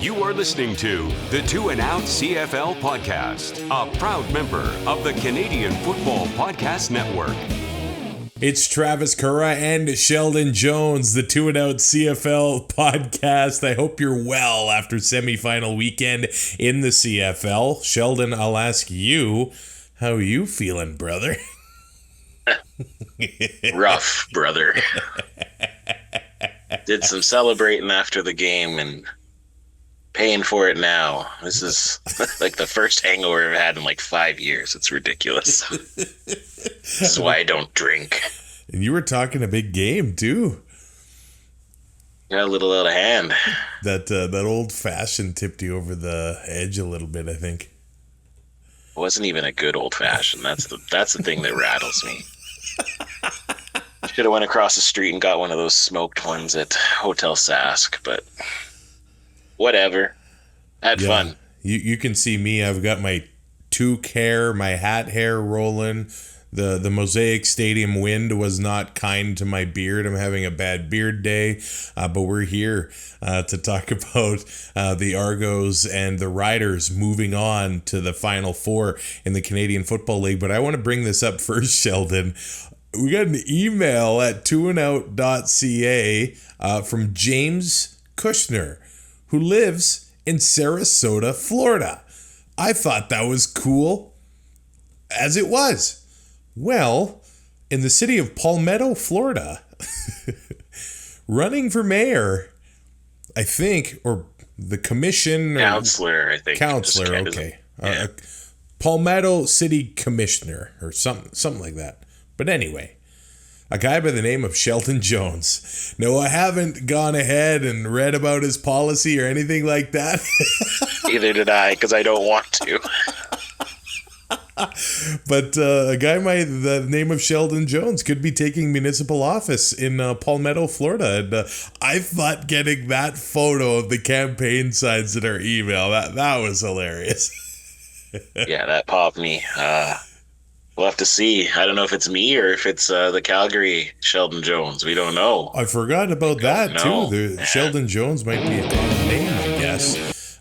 You are listening to the Two and Out CFL podcast, a proud member of the Canadian Football Podcast Network. It's Travis Currah and Sheldon Jones, the Two and Out CFL podcast. I hope you're well after semifinal weekend in the CFL. Sheldon, I'll ask you, how are you feeling, brother? Rough, brother. Did some celebrating after the game and paying for it now. This is like the first hangover I've had in like 5 years. It's ridiculous. That's why I don't drink. And you were talking a big game, too. Got a little out of hand. That old fashioned tipped you over the edge a little bit, I think. It wasn't even a good old fashioned. That's the thing that rattles me. Should have went across the street and got one of those smoked ones at Hotel Sask, but whatever. Had fun. You can see me. I've got my toque hair, my hat hair rolling. The Mosaic Stadium wind was not kind to my beard. I'm having a bad beard day, but we're here to talk about the Argos and the Riders moving on to the Final Four in the Canadian Football League. But I want to bring this up first, Sheldon. We got an email at twoandout.ca from James Kushner, who lives in Sarasota, Florida. I thought that was cool, as it was. Well, in the city of Palmetto, Florida, running for mayor, I think, or the commission. Counselor, I think. Counselor, okay. Yeah. Palmetto City Commissioner, or something like that. But anyway, a guy by the name of Sheldon Jones. No, I haven't gone ahead and read about his policy or anything like that. Neither did I, because I don't want to. But a guy by the name of Sheldon Jones could be taking municipal office in Palmetto, Florida. And I thought getting that photo of the campaign signs in our email, that was hilarious. Yeah, that popped me. We'll have to see. I don't know if it's me or if it's the Calgary Sheldon Jones. We don't know. I forgot about that, too. Sheldon Jones might be a common name, I guess.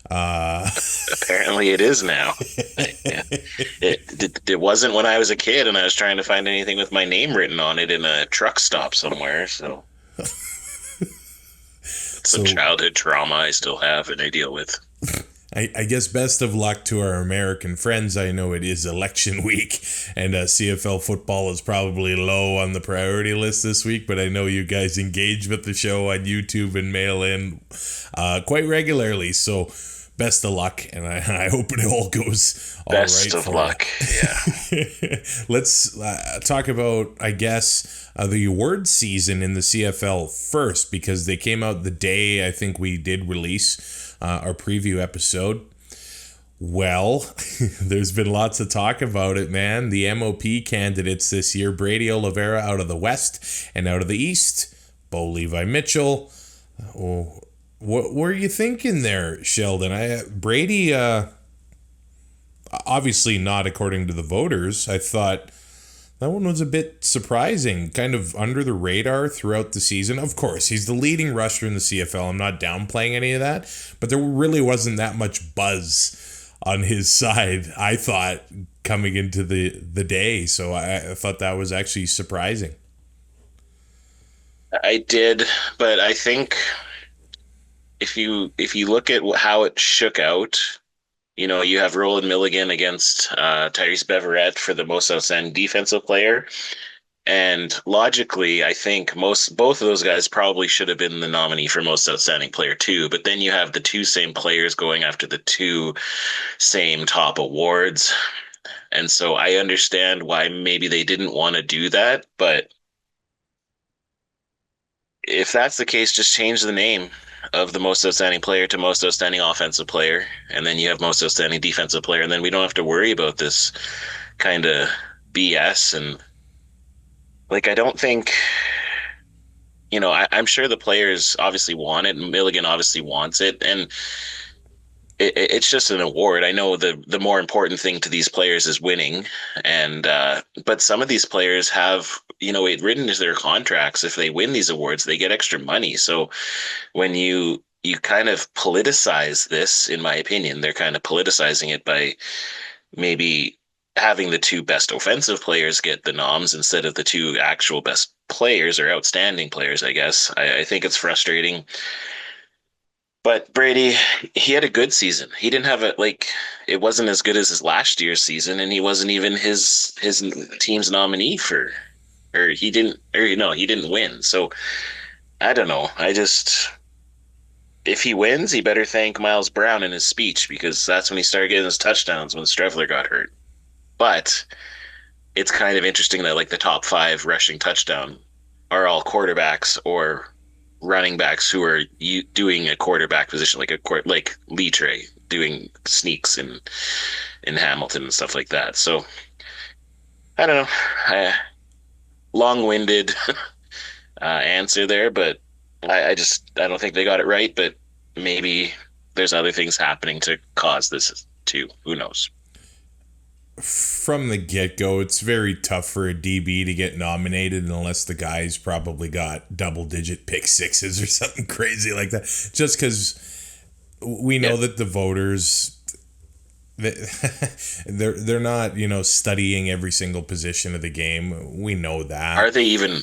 Apparently it is now. It wasn't when I was a kid and I was trying to find anything with my name written on it in a truck stop somewhere. So some childhood trauma I still have and I deal with. I guess best of luck to our American friends. I know it is election week and CFL football is probably low on the priority list this week, but I know you guys engage with the show on YouTube and mail in quite regularly. So best of luck, and I hope it all goes all right. Best of luck, yeah. Let's talk about, I guess, the award season in the CFL first, because they came out the day I think we did release our preview episode. Well, there's been lots of talk about it, man. The MOP candidates this year: Brady Oliveira out of the West, and out of the East, Bo Levi Mitchell. What were you thinking there, Sheldon? Brady, obviously not according to the voters. I thought that one was a bit surprising, kind of under the radar throughout the season. Of course, he's the leading rusher in the CFL. I'm not downplaying any of that, but there really wasn't that much buzz on his side, I thought, coming into the day. So I thought that was actually surprising. I did, but I think if you look at how it shook out, you know, you have Roland Milligan against Tyrese Beverette for the most outstanding defensive player. And logically, I think both of those guys probably should have been the nominee for most outstanding player too. But then you have the two same players going after the two same top awards. And so I understand why maybe they didn't want to do that. But if that's the case, just change the name of the most outstanding player to most outstanding offensive player, and then you have most outstanding defensive player, and then we don't have to worry about this kind of BS. And like, I don't think, you know, I'm sure the players obviously want it, and Milligan obviously wants it, and it's just an award. I know the more important thing to these players is winning, and but some of these players have, you know, it written into their contracts. If they win these awards, they get extra money. So when you you kind of politicize this, in my opinion. They're kind of politicizing it by maybe having the two best offensive players get the noms instead of the two actual best players or outstanding players, I guess. I think it's frustrating. But Brady, he had a good season. He didn't have it wasn't as good as his last year's season, and he wasn't even his team's nominee for, or he didn't, or no, he didn't win. So I don't know. If he wins, he better thank Miles Brown in his speech, because that's when he started getting his touchdowns when Strevler got hurt. But it's kind of interesting that like the top 5 rushing touchdown are all quarterbacks or running backs who are doing a quarterback position, like Litre doing sneaks in Hamilton and stuff like that. So I don't know, long-winded answer there, but I don't think they got it right. But maybe there's other things happening to cause this too. Who knows? From the get-go, it's very tough for a DB to get nominated unless the guy's probably got double-digit pick sixes or something crazy like that. Just because we know that the voters, they're not, studying every single position of the game. We know that. Are they even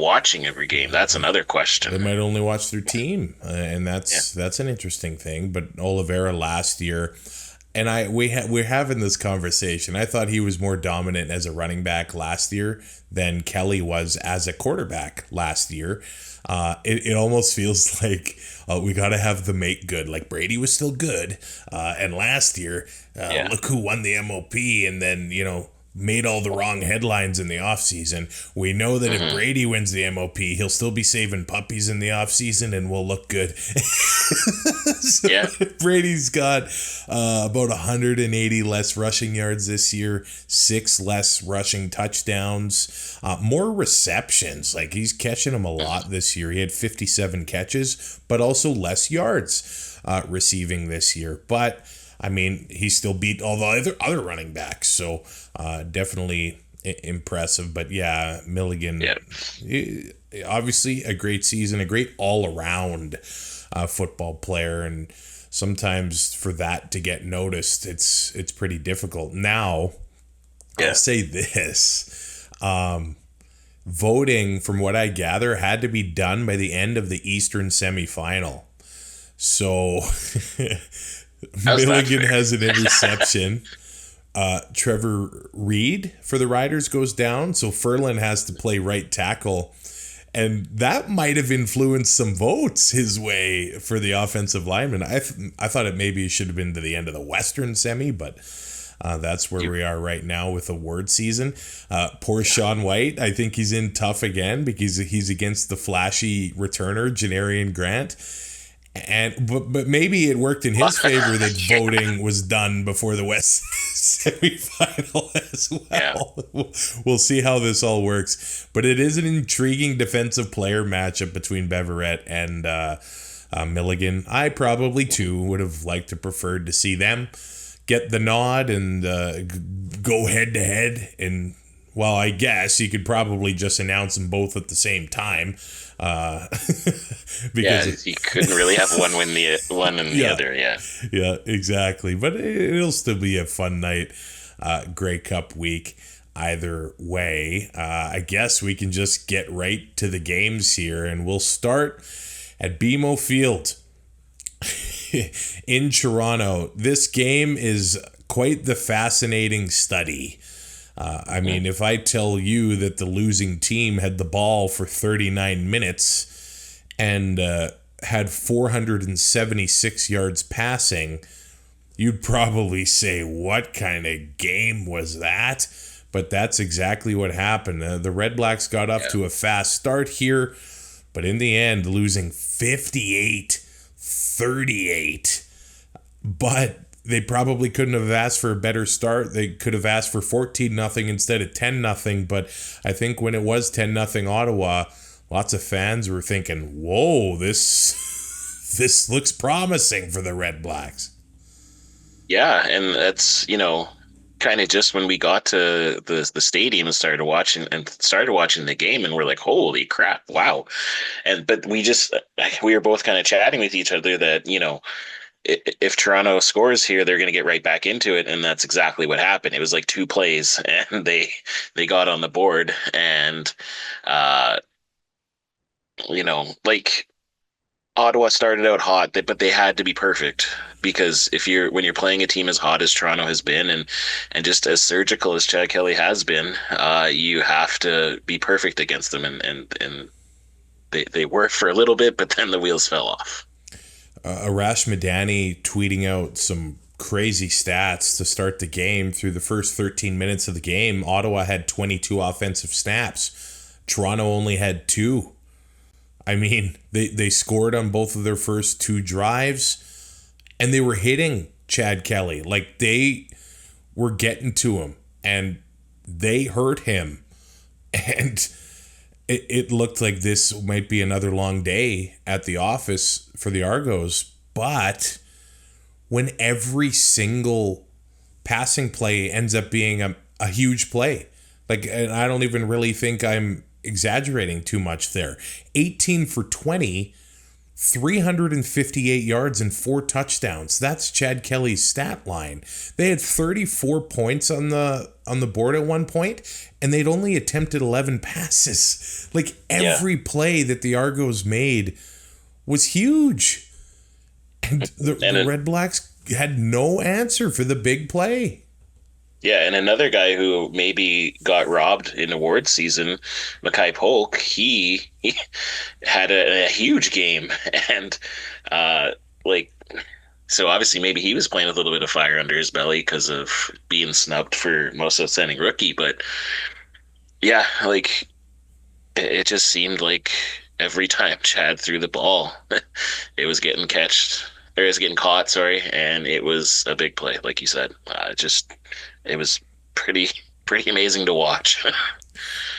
watching every game? That's another question. They might only watch their team, and that's an interesting thing. But Oliveira last year. And we're having this conversation. I thought he was more dominant as a running back last year than Kelly was as a quarterback last year. It almost feels like we got to have the make good. Like Brady was still good. And last year, look who won the MOP and then, made all the wrong headlines in the offseason. We know that if Brady wins the MOP, he'll still be saving puppies in the offseason and will look good. Brady's got about 180 less rushing yards this year, 6 less rushing touchdowns, more receptions. Like he's catching them a lot this year. He had 57 catches, but also less yards receiving this year. But I mean, he still beat all the other running backs, so definitely impressive. But yeah, Milligan, obviously a great season, a great all-around football player, and sometimes for that to get noticed, it's pretty difficult. Now, I'll say this. Voting, from what I gather, had to be done by the end of the Eastern semifinal. So... Milligan has an interception. Trevor Reed for the Riders goes down, so Ferland has to play right tackle. And that might have influenced some votes his way for the offensive lineman. I thought it maybe should have been to the end of the Western semi, but that's where we are right now with award season. Poor Sean White, I think he's in tough again because he's against the flashy returner, Janarian Grant. But maybe it worked in his favor that voting was done before the West semifinal as well. Yeah. We'll see how this all works. But it is an intriguing defensive player matchup between Beverette and Milligan. I probably, too, would have liked to preferred to see them get the nod and go head-to-head. And, well, I guess you could probably just announce them both at the same time. Because you couldn't really have one win the one and the other. Yeah, exactly. But it'll still be a fun night, Grey Cup week. Either way, I guess we can just get right to the games here, and we'll start at BMO Field in Toronto. This game is quite the fascinating study. I mean, if I tell you that the losing team had the ball for 39 minutes and had 476 yards passing, you'd probably say, what kind of game was that? But that's exactly what happened. The RedBlacks got off to a fast start here, but in the end, losing 58-38. But they probably couldn't have asked for a better start. They could have asked for 14-0 instead of 10-0. But I think when it was 10-0 Ottawa, lots of fans were thinking, whoa, this looks promising for the RedBlacks. Yeah, and that's, kind of just when we got to the stadium and started watching the game, and we're like, holy crap, wow. But we were both kind of chatting with each other that, if Toronto scores here, they're going to get right back into it, and that's exactly what happened. It was like two plays, and they got on the board, and uh, like Ottawa started out hot, but they had to be perfect, because when you're playing a team as hot as Toronto has been, and just as surgical as Chad Kelly has been, you have to be perfect against them, and they were for a little bit, but then the wheels fell off. Arash Madani tweeting out some crazy stats to start the game. Through the first 13 minutes of the game, Ottawa had 22 offensive snaps. Toronto only had 2. I mean, they scored on both of their first 2 drives, and they were hitting Chad Kelly. Like, they were getting to him, and they hurt him. And it looked like this might be another long day at the office for the Argos. But when every single passing play ends up being a huge play, like, and I don't even really think I'm exaggerating too much there. 18 for 20, 358 yards and 4 touchdowns. That's Chad Kelly's stat line. They had 34 points on the board at one point, and they'd only attempted 11 passes. Like, every play that the Argos made was huge. And the RedBlacks had no answer for the big play. Yeah, and another guy who maybe got robbed in awards season, Mackay Polk, he had a huge game, and so obviously maybe he was playing with a little bit of fire under his belly because of being snubbed for most outstanding rookie. But yeah, like, it just seemed like every time Chad threw the ball, it was getting caught, sorry, and it was a big play, like you said. It was pretty amazing to watch.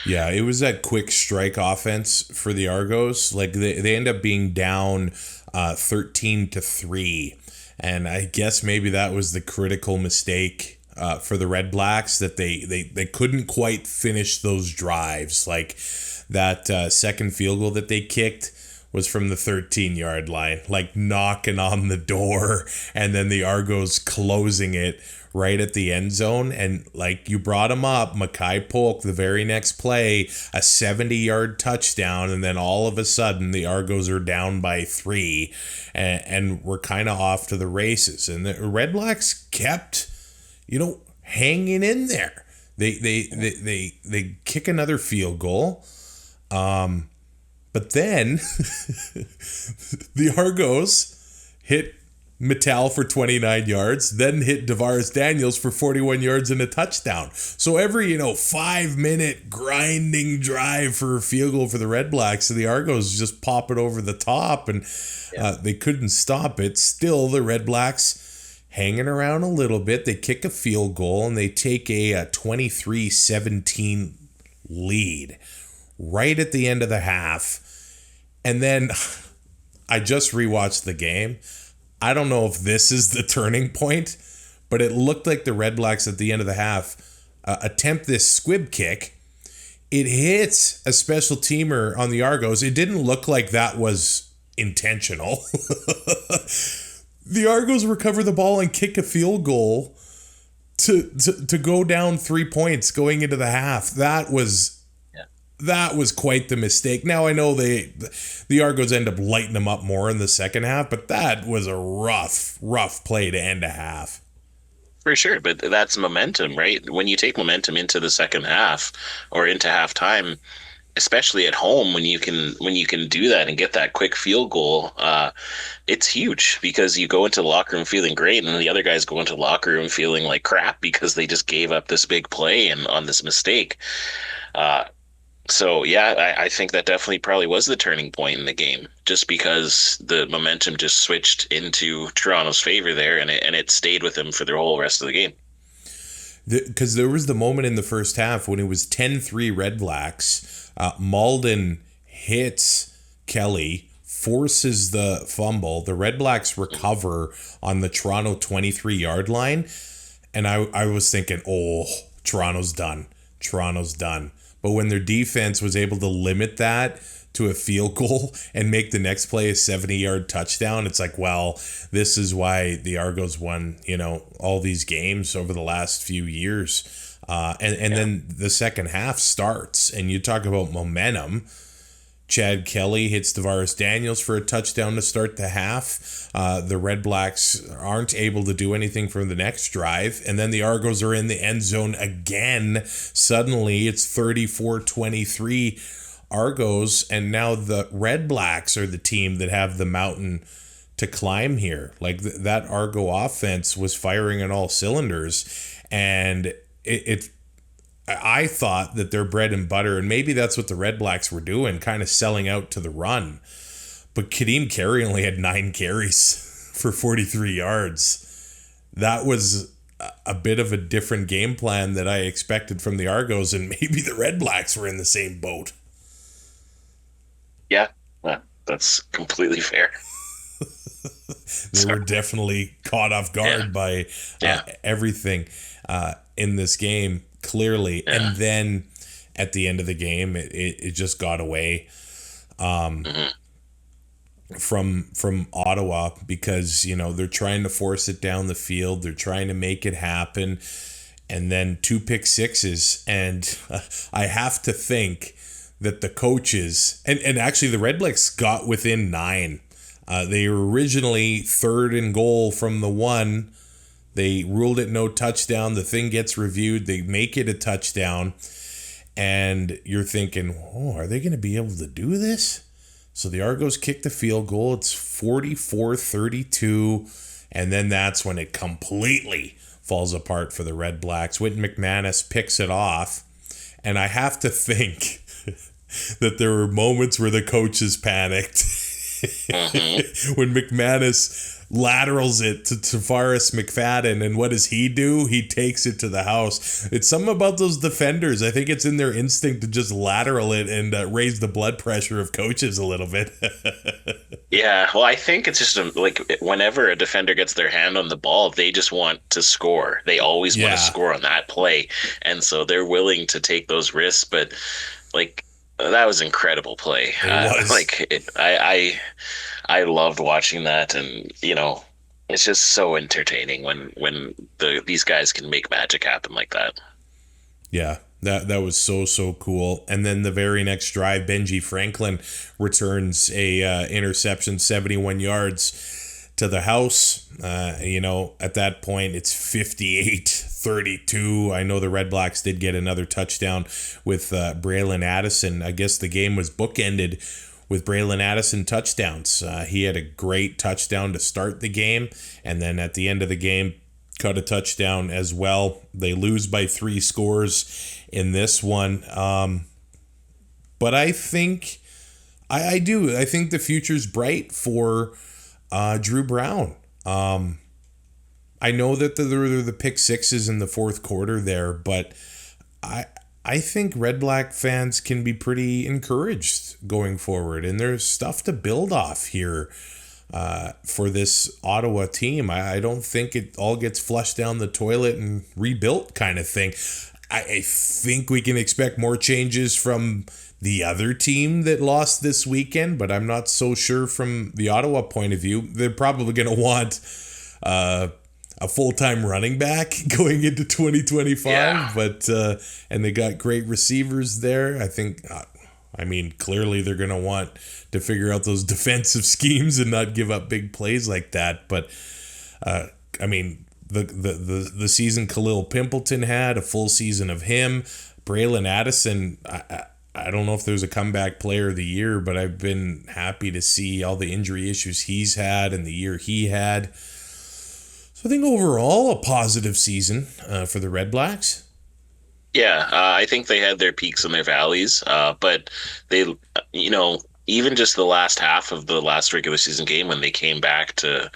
Yeah, it was that quick strike offense for the Argos. Like, they end up being down 13-3, and I guess maybe that was the critical mistake for the RedBlacks, that they couldn't quite finish those drives. Like, that second field goal that they kicked was from the 13-yard line, like knocking on the door, and then the Argos closing it right at the end zone. And like you brought him up, Mackay Polk, the very next play, a 70-yard touchdown, and then all of a sudden the Argos are down by 3, and we're kind of off to the races. And the RedBlacks kept, hanging in there. They kick another field goal. But then the Argos hit Mattel for 29 yards, then hit Davaris Daniels for 41 yards and a touchdown. So every, 5-minute grinding drive for a field goal for the RedBlacks, so the Argos just pop it over the top, and they couldn't stop it. Still, the RedBlacks hanging around a little bit. They kick a field goal, and they take a 23-17 lead right at the end of the half. And then I just rewatched the game. I don't know if this is the turning point, but it looked like the RedBlacks at the end of the half attempt this squib kick. It hits a special teamer on the Argos. It didn't look like that was intentional. The Argos recover the ball and kick a field goal to go down 3 points going into the half. That was quite the mistake. Now, I know the Argos end up lighting them up more in the second half, but that was a rough play to end a half. For sure, but that's momentum, right? When you take momentum into the second half or into halftime, especially at home, when you can do that and get that quick field goal, it's huge, because you go into the locker room feeling great, and the other guys go into the locker room feeling like crap because they just gave up this big play and on this mistake. So, yeah, I think that definitely probably was the turning point in the game, just because the momentum just switched into Toronto's favor there, and it stayed with them for the whole rest of the game. Because there was the moment in the first half when it was 10-3 RedBlacks. Malden hits Kelly, forces the fumble. The RedBlacks recover on the Toronto 23-yard line. And I was thinking, oh, Toronto's done. Toronto's done. But when their defense was able to limit that to a field goal and make the next play a 70-yard touchdown, it's like, well, this is why the Argos won, all these games over the last few years. And then the second half starts, and you talk about momentum. Chad Kelly hits Tavares Daniels for a touchdown to start the half. The RedBlacks aren't able to do anything for the next drive. And then the Argos are in the end zone again. Suddenly, it's 34-23 Argos. And now the RedBlacks are the team that have the mountain to climb here. Like that Argo offense was firing on all cylinders. And I thought that their bread and butter, and maybe that's what the RedBlacks were doing, kind of selling out to the run. But Kadeem Carey only had 9 carries for 43 yards. That was a bit of a different game plan that I expected from the Argos, and maybe the RedBlacks were in the same boat. Yeah, that's completely fair. They were definitely caught off guard by everything in this game. Clearly, and then at the end of the game, it just got away from Ottawa because they're trying to force it down the field, they're trying to make it happen, and then 2 pick sixes, and I have to think that the coaches and actually the RedBlacks got within 9. They were originally 3rd and goal from the 1. They ruled it no touchdown. The thing gets reviewed. They make it a touchdown. And you're thinking, are they going to be able to do this? So the Argos kick the field goal. It's 44-32. And then that's when it completely falls apart for the RedBlacks. Whit McManus picks it off. And I have to think that there were moments where the coaches panicked. When McManus laterals it to Tavares McFadden, and what does he do? He takes it to the house. It's something about those defenders. I think it's in their instinct to just lateral it and raise the blood pressure of coaches a little bit. Yeah, well, I think it's just like whenever a defender gets their hand on the ball, they just want to score. They always want to score on that play, and so they're willing to take those risks. But like that was incredible play. I loved watching that, and it's just so entertaining when these guys can make magic happen like that. Yeah, that was so cool. And then the very next drive, Benji Franklin returns a interception, 71 yards to the house. At that point, it's 58-32. I know the RedBlacks did get another touchdown with Braylon Addison. I guess the game was bookended with Braylon Addison touchdowns. He had a great touchdown to start the game, and then at the end of the game, caught a touchdown as well. They lose by 3 scores in this one. But I think, I think the future's bright for Drew Brown. I know that there were the pick sixes in the fourth quarter there, but I think RedBlack fans can be pretty encouraged going forward, and there's stuff to build off here for this Ottawa team. I don't think it all gets flushed down the toilet and rebuilt kind of thing. I think we can expect more changes from the other team that lost this weekend, but I'm not so sure from the Ottawa point of view. They're probably going to want a full-time running back going into 2025, but and they got great receivers there. I think, clearly they're going to want to figure out those defensive schemes and not give up big plays like that. But the season Khalil Pimpleton had, a full season of him. Braylon Addison, I don't know if there's a comeback player of the year, but I've been happy to see all the injury issues he's had and the year he had. So I think overall a positive season for the RedBlacks. Yeah, I think they had their peaks and their valleys, but they, even just the last half of the last regular season game when they came back to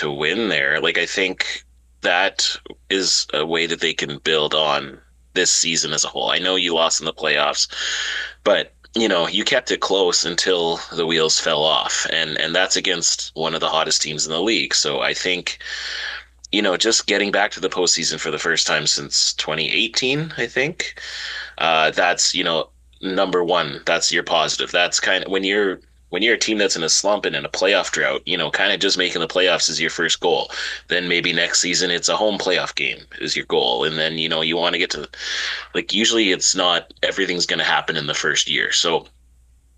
win there, I think that is a way that they can build on this season as a whole. I know you lost in the playoffs, but you kept it close until the wheels fell off, and that's against one of the hottest teams in the league. So I think just getting back to the postseason for the first time since 2018, I think. That's, number one. That's your positive. That's kind of when you're a team that's in a slump and in a playoff drought, kind of just making the playoffs is your first goal. Then maybe next season it's a home playoff game is your goal. And then, you want to get to, like, usually it's not everything's going to happen in the first year. So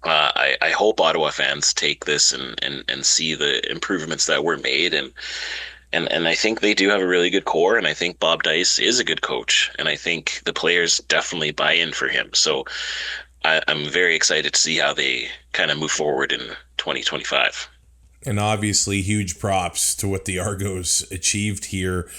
I hope Ottawa fans take this and see the improvements that were made, and I think they do have a really good core, and I think Bob Dice is a good coach, and I think the players definitely buy in for him. So I'm very excited to see how they kind of move forward in 2025. And obviously, huge props to what the Argos achieved here.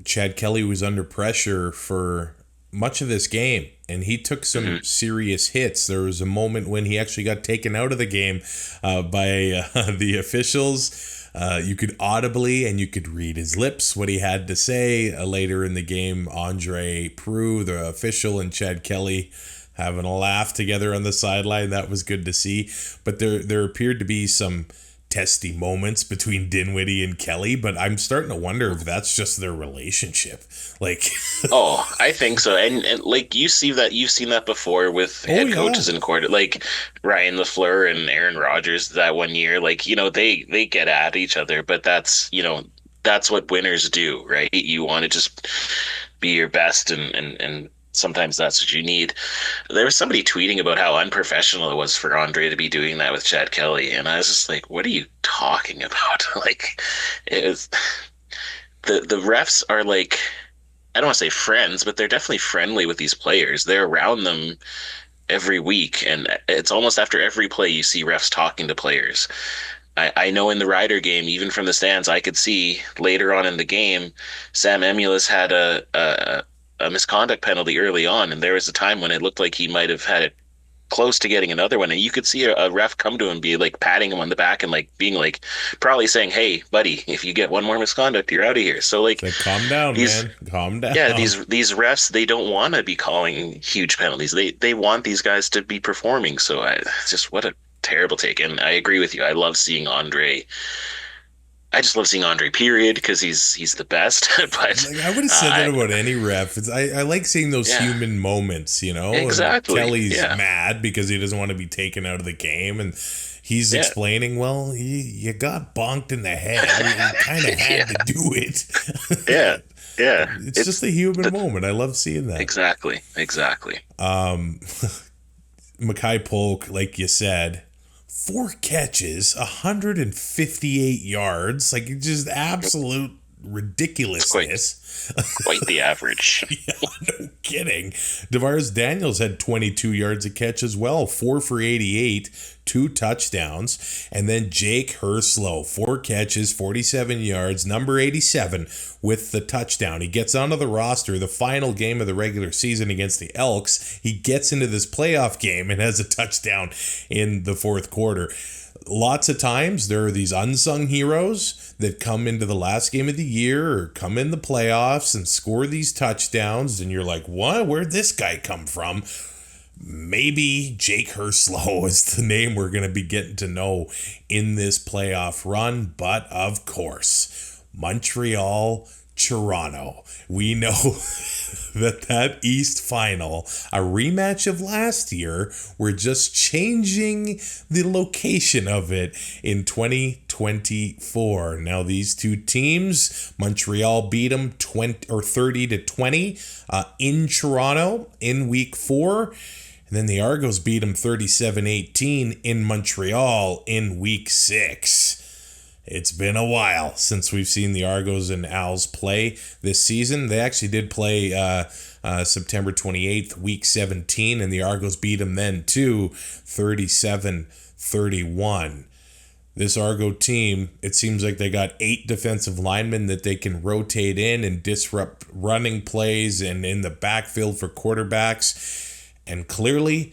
Chad Kelly was under pressure for much of this game, and he took some serious hits. There was a moment when he actually got taken out of the game by the officials. You could audibly and you could read his lips what he had to say. Later in the game, Andre Proulx, the official, and Chad Kelly having a laugh together on the sideline. That was good to see. But there appeared to be some testy moments between Dinwiddie and Kelly, but I'm starting to wonder if that's just their relationship. Like, oh, I think so. And like you've seen that before with head coaches in court, like Ryan LaFleur and Aaron Rodgers that one year. Like, they get at each other, but that's what winners do, right? You want to just be your best, and sometimes that's what you need. There was somebody tweeting about how unprofessional it was for Andre to be doing that with Chad Kelly, and I was just like, what are you talking about? Like, it was the refs are like, I don't want to say friends, but they're definitely friendly with these players. They're around them every week, and it's almost after every play you see refs talking to players. I know in the Rider game, even from the stands, I could see later on in the game, Sam Emulus had a misconduct penalty early on, and there was a time when it looked like he might have had it close to getting another one, and you could see a ref come to him, be like patting him on the back and like being like probably saying, "Hey, buddy, if you get one more misconduct, you're out of here." So like, calm down, man. Calm down. Yeah, these refs, they don't want to be calling huge penalties. They want these guys to be performing. So just what a terrible take. And I agree with you. I love seeing Andre. I just love seeing Andre, period, because he's the best. But I would have said that about any ref. I like seeing those human moments, Exactly. And Kelly's mad because he doesn't want to be taken out of the game, and he's explaining, well, you got bonked in the head. You kind of had to do it. Yeah. It's just a human moment. I love seeing that. Exactly. Mackay Polk, like you said, 4 catches, 158 yards, like just absolute ridiculousness. Quite the average. Yeah, no kidding. Devaris Daniels had 22 yards a catch as well, 4 for 88, 2 touchdowns. And then Jake Herslow, 4 catches, 47 yards, number 87 with the touchdown. He gets onto the roster, the final game of the regular season against the Elks. He gets into this playoff game and has a touchdown in the fourth quarter. Lots of times there are these unsung heroes that come into the last game of the year or come in the playoffs and score these touchdowns, and you're like, what? Where'd this guy come from? Maybe Jake Herslow is the name we're going to be getting to know in this playoff run, but of course, Montreal, Toronto. We know that East final, a rematch of last year, we're just changing the location of it in 2024. Now these two teams, Montreal beat them 30-20 in Toronto in week 4. And then the Argos beat them 37-18 in Montreal in week 6. It's been a while since we've seen the Argos and Owls play this season. They actually did play September 28th, week 17, and the Argos beat them then too, 37-31. This Argo team, it seems like they got 8 defensive linemen that they can rotate in and disrupt running plays and in the backfield for quarterbacks. And clearly,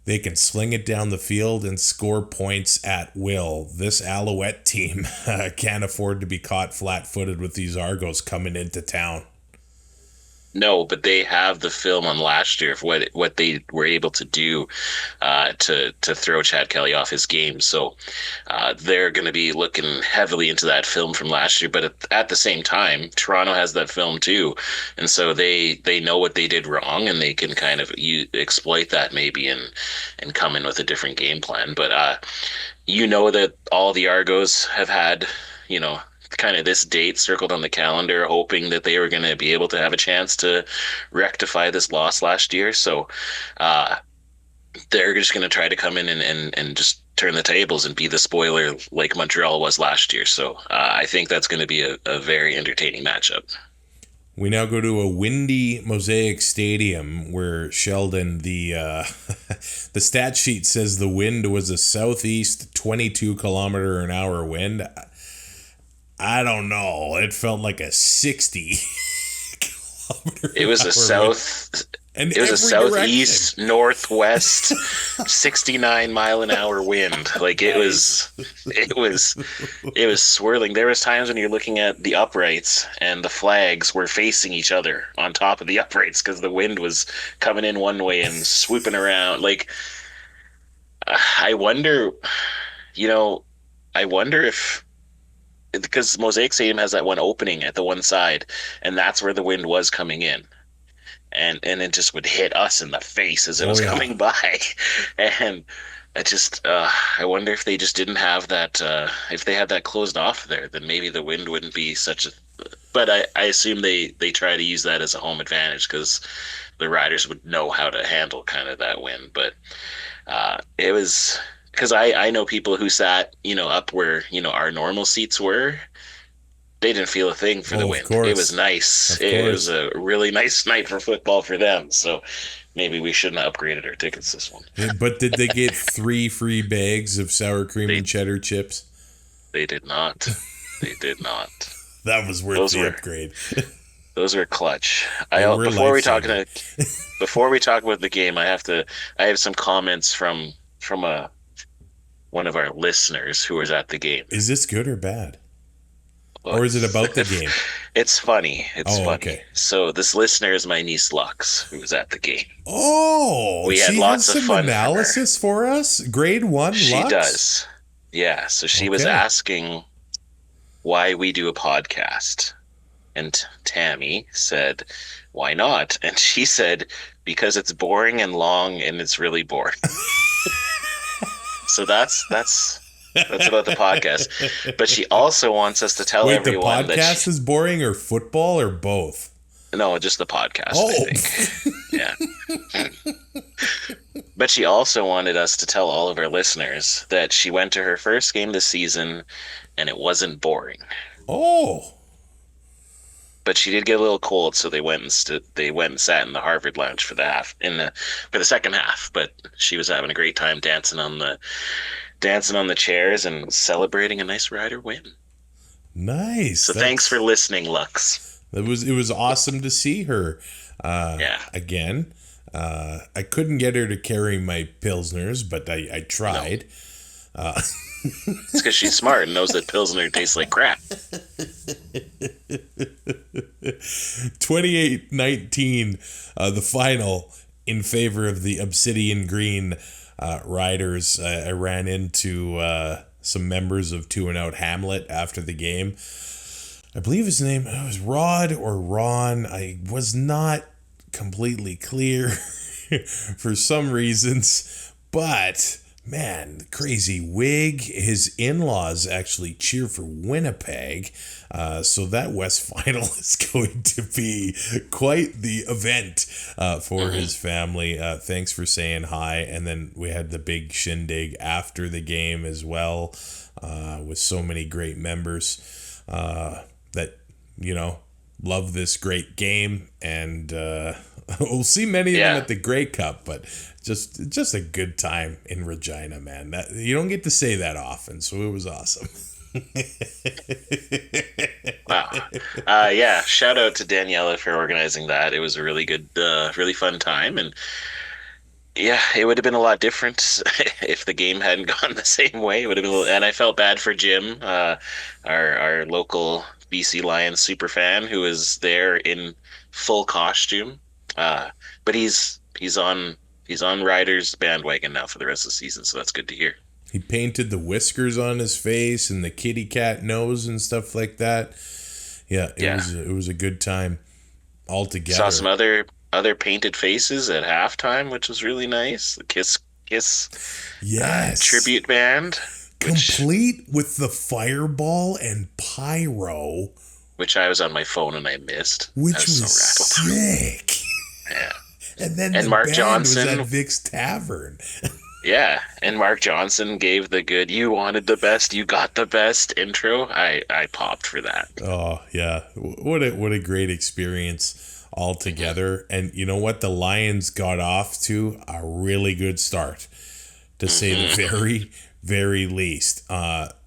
they can sling it down the field and score points at will. This Alouette team can't afford to be caught flat-footed with these Argos coming into town. No, but they have the film on last year of what they were able to do to throw Chad Kelly off his game. So they're going to be looking heavily into that film from last year. But at the same time, Toronto has that film too, and so they know what they did wrong, and they can kind of exploit that maybe and come in with a different game plan. But that all the Argos have had, kind of this date circled on the calendar, hoping that they were going to be able to have a chance to rectify this loss last year. So uh, they're just going to try to come in and just turn the tables and be the spoiler like Montreal was last year. So I think that's going to be a very entertaining matchup. We now go to a windy Mosaic Stadium where Sheldon, the the stat sheet says the wind was a southeast 22-kilometer-an-hour wind. I don't know. It felt like a 60 kilometer. It was a southeast, northwest, 69-mile-an-hour wind. Like it was swirling. There was times when you're looking at the uprights and the flags were facing each other on top of the uprights because the wind was coming in one way and swooping around. Like I wonder, I wonder if, because Mosaic Stadium has that one opening at the one side, and that's where the wind was coming in. And it just would hit us in the face as it was coming by. And I wonder if they just didn't have that, if they had that closed off there, then maybe the wind wouldn't be such a, but I assume they try to use that as a home advantage because the riders would know how to handle kind of that wind. But it was, because I know people who sat, up where, our normal seats were. They didn't feel a thing for the wind. It was nice. It was a really nice night for football for them. So maybe we shouldn't have upgraded our tickets this one. But did they get 3 free bags of sour cream and cheddar chips? They did not. They did not. That was worth the upgrade. Those were clutch. Before we talk about the game, I have some comments from one of our listeners who was at the game. Is this good or bad? Or is it about the game? It's funny. It's funny. Okay. So this listener is my niece Lux, who was at the game. Oh, we had lots of fun analysis for us. Grade 1 She Lux? does. Yeah. So she was asking why we do a podcast, and Tammy said, "Why not?" And she said, "Because it's boring and long, and it's really boring." So that's about the podcast. But she also wants us to tell everyone the podcast is boring, or football, or both? No, just the podcast, I think. Yeah. But she also wanted us to tell all of our listeners that she went to her first game this season and it wasn't boring. Oh. But she did get a little cold, so they went and sat in the Harvard Lounge for the second half. But she was having a great time dancing on the chairs and celebrating a nice Rider win. Nice. So thanks for listening, Lux. It was awesome to see her again. I couldn't get her to carry my Pilsners, but I tried. No. It's because she's smart and knows that Pilsner tastes like crap. 28-19, the final in favor of the Obsidian Green Riders. I ran into some members of Two and Out Hamlet after the game. I believe his name was Rod or Ron. I was not completely clear for some reasons, but man, the crazy wig. His in-laws actually cheer for Winnipeg. So that West Final is going to be quite the event for his family. Thanks for saying hi. And then we had the big shindig after the game as well, with so many great members that, love this great game. And we'll see many of them at the Grey Cup, but just a good time in Regina, man. That you don't get to say that often, so it was awesome. Wow. Yeah, shout out to Daniela for organizing that. It was a really good, really fun time. And yeah, it would have been a lot different if the game hadn't gone the same way. It would have been and I felt bad for Jim, our local BC Lions super fan, who was there in full costume. But he's on Riders bandwagon now for the rest of the season, so that's good to hear. He painted the whiskers on his face and the kitty cat nose and stuff like that. Yeah, it was a good time altogether. Saw some other painted faces at halftime, which was really nice. The Kiss yes, tribute band, complete with the fireball and pyro, which I was on my phone and I missed. Which I was was so rattled. sick. Yeah. And then and the Mark band Johnson was at Vic's Tavern. Yeah, and Mark Johnson gave the good "you wanted the best, you got the best" intro. I popped for that. Oh yeah, what a great experience altogether. And you know what, the Lions got off to a really good start, to say the very, very least.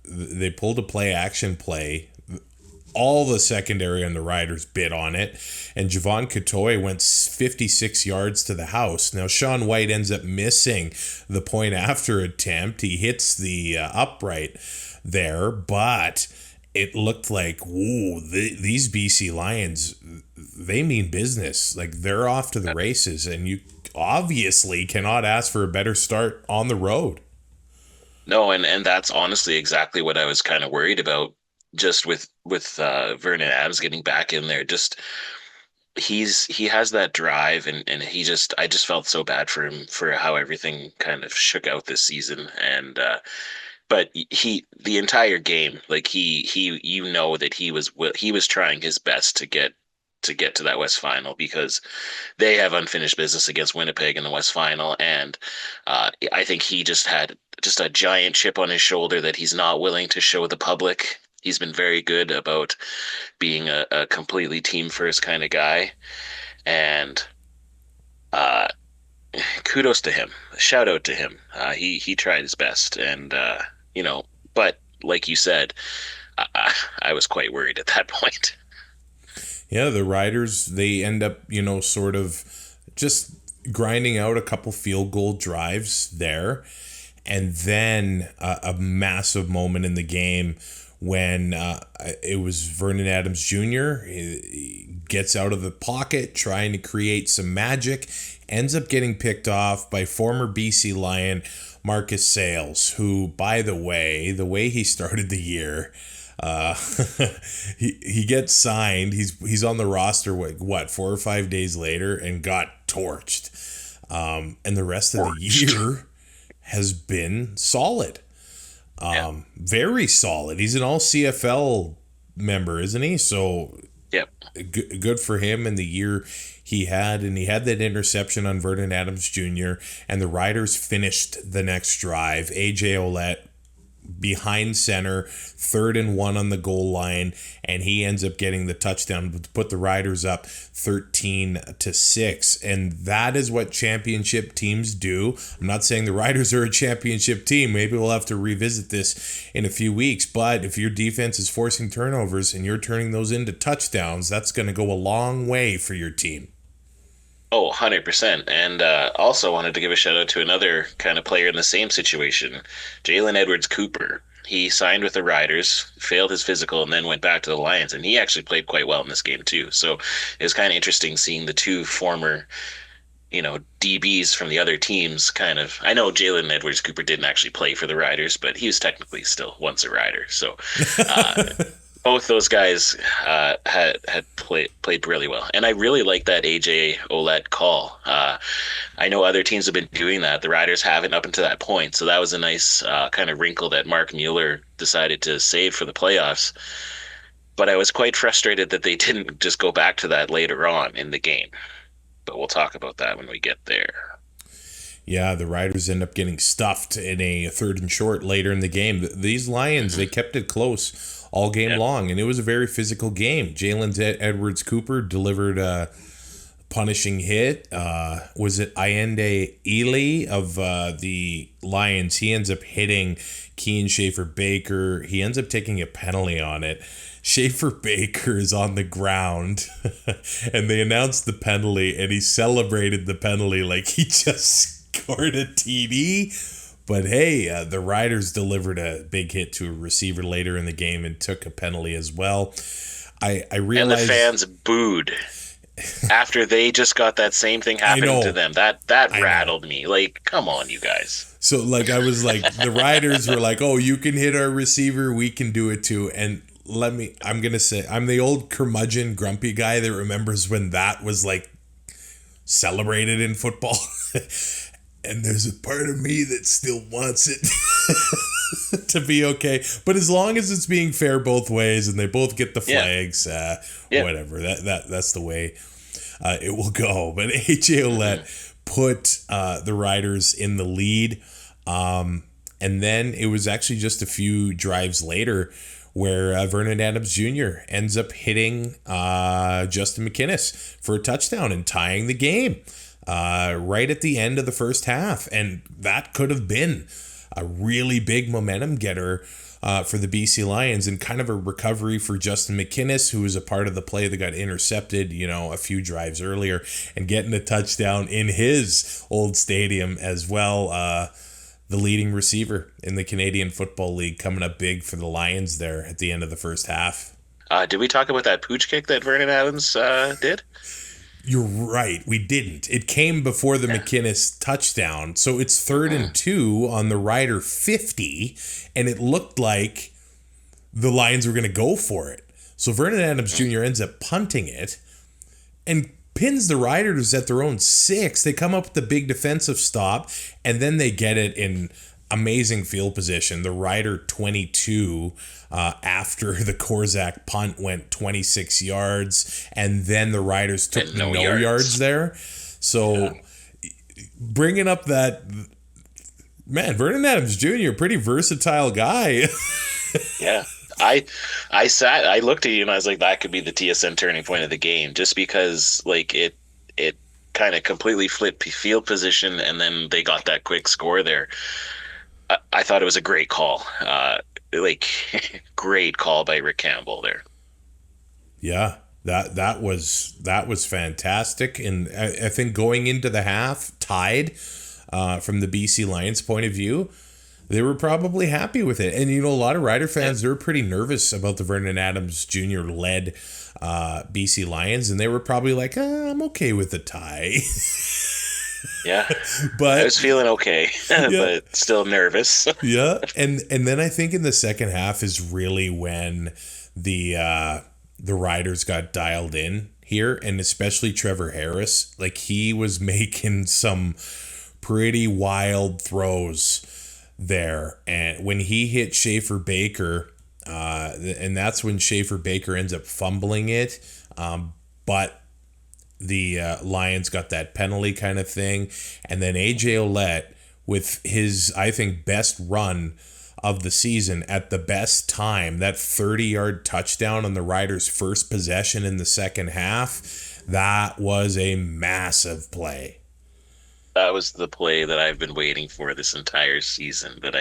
They pulled a play-action play. All the secondary on the Riders bid on it, and Javon Katoy went 56 yards to the house. Now, Sean White ends up missing the point after attempt. He hits the upright there, but it looked like, whoa, these BC Lions, they mean business. Like, they're off to the races, and you obviously cannot ask for a better start on the road. No, and that's honestly exactly what I was kind of worried about. Just with Vernon Adams getting back in there, just he has that drive, and I just felt so bad for him for how everything kind of shook out this season. And but the entire game, like he you know that he was trying his best to get to that West Final, because they have unfinished business against Winnipeg in the West Final, and I think he just had just a giant chip on his shoulder that he's not willing to show the public. He's been very good about being a completely team first kind of guy. And kudos to him. Shout out to him. He tried his best. And, but like you said, I was quite worried at that point. Yeah, the Riders, they end up, sort of just grinding out a couple field goal drives there. And then a massive moment in the game when it was Vernon Adams Jr. He gets out of the pocket trying to create some magic, ends up getting picked off by former BC Lion Marcus Sayles, who, by the way he started the year, he gets signed. He's on the roster, 4 or 5 days later, and got torched. And the rest of the year has been solid. Very solid. He's an all CFL member, isn't he? So yep. Good for him in the year he had. And he had that interception on Vernon Adams Jr. And the Riders finished the next drive. AJ Ouellette behind center, 3rd and 1 on the goal line, and he ends up getting the touchdown to put the Riders up 13-6. And that is what championship teams do. I'm not saying the Riders are a championship team. Maybe we'll have to revisit this in a few weeks, but if your defense is forcing turnovers and you're turning those into touchdowns, that's going to go a long way for your team. Oh, 100%. And also wanted to give a shout out to another kind of player in the same situation, Jalen Edwards-Cooper. He signed with the Riders, failed his physical, and then went back to the Lions. And he actually played quite well in this game too. So it was kind of interesting seeing the two former, DBs from the other teams kind of. I know Jalen Edwards-Cooper didn't actually play for the Riders, but he was technically still once a Rider. So both those guys had played really well, and I really like that AJ Ouellette call. I know other teams have been doing that. The Riders haven't up until that point, so that was a nice kind of wrinkle that Mark Mueller decided to save for the playoffs. But I was quite frustrated that they didn't just go back to that later on in the game. But we'll talk about that when we get there. Yeah, the Riders end up getting stuffed in a 3rd and short later in the game. These Lions, they kept it close all game long, and it was a very physical game. Jalen Edwards-Cooper delivered a punishing hit. Was it Allende Ely of the Lions? He ends up hitting Kean Schaefer-Baker. He ends up taking a penalty on it. Schaefer-Baker is on the ground, and they announced the penalty, and he celebrated the penalty like he just scored a TD. But hey, the Riders delivered a big hit to a receiver later in the game and took a penalty as well. I realized, and the fans booed. after they just got that same thing I happening to know. them. That I know. rattled me. Like, come on, you guys. So like I was like the Riders were like, "Oh, you can hit our receiver, we can do it too." And I'm gonna say I'm the old curmudgeon grumpy guy that remembers when that was like celebrated in football. And there's a part of me that still wants it to be okay. But as long as it's being fair both ways and they both get the flags, whatever. That's the way it will go. But AJ Ouellette put the Riders in the lead. And then it was actually just a few drives later where Vernon Adams Jr. ends up hitting Justin McInnis for a touchdown and tying the game right at the end of the first half. And that could have been a really big momentum getter for the BC Lions and kind of a recovery for Justin McInnis, who was a part of the play that got intercepted, a few drives earlier, and getting a touchdown in his old stadium as well. The leading receiver in the Canadian Football League coming up big for the Lions there at the end of the first half. Did we talk about that pooch kick that Vernon Adams did? You're right. We didn't. It came before the McInnis touchdown. So it's 3rd and 2 on the Rider 50. And it looked like the Lions were going to go for it. So Vernon Adams Jr. ends up punting it and pins the Riders at their own 6. They come up with the big defensive stop. And then they get it in amazing field position. The Rider 22 after the Korzak punt went 26 yards, and then the Riders took no yards there. So bringing up that, man, Vernon Adams Jr., pretty versatile guy. Yeah. I looked at you and I was like, that could be the TSN turning point of the game, just because like it kind of completely flipped field position, and then they got that quick score there. I thought it was a great call. Great call by Rick Campbell there. Yeah, that was fantastic. And I think going into the half, tied from the BC Lions point of view, they were probably happy with it. And, a lot of Rider fans, they're pretty nervous about the Vernon Adams Jr. led BC Lions. And they were probably like, I'm okay with the tie. Yeah, but I was feeling okay, but still nervous. Yeah, and then I think in the second half is really when the Riders got dialed in here, and especially Trevor Harris. Like, he was making some pretty wild throws there, and when he hit Schaefer Baker, and that's when Schaefer Baker ends up fumbling it, but the Lions got that penalty kind of thing. And then AJ Ouellette with his, I think, best run of the season at the best time, that 30-yard touchdown on the Riders' first possession in the second half, that was a massive play. That was the play that I've been waiting for this entire season, that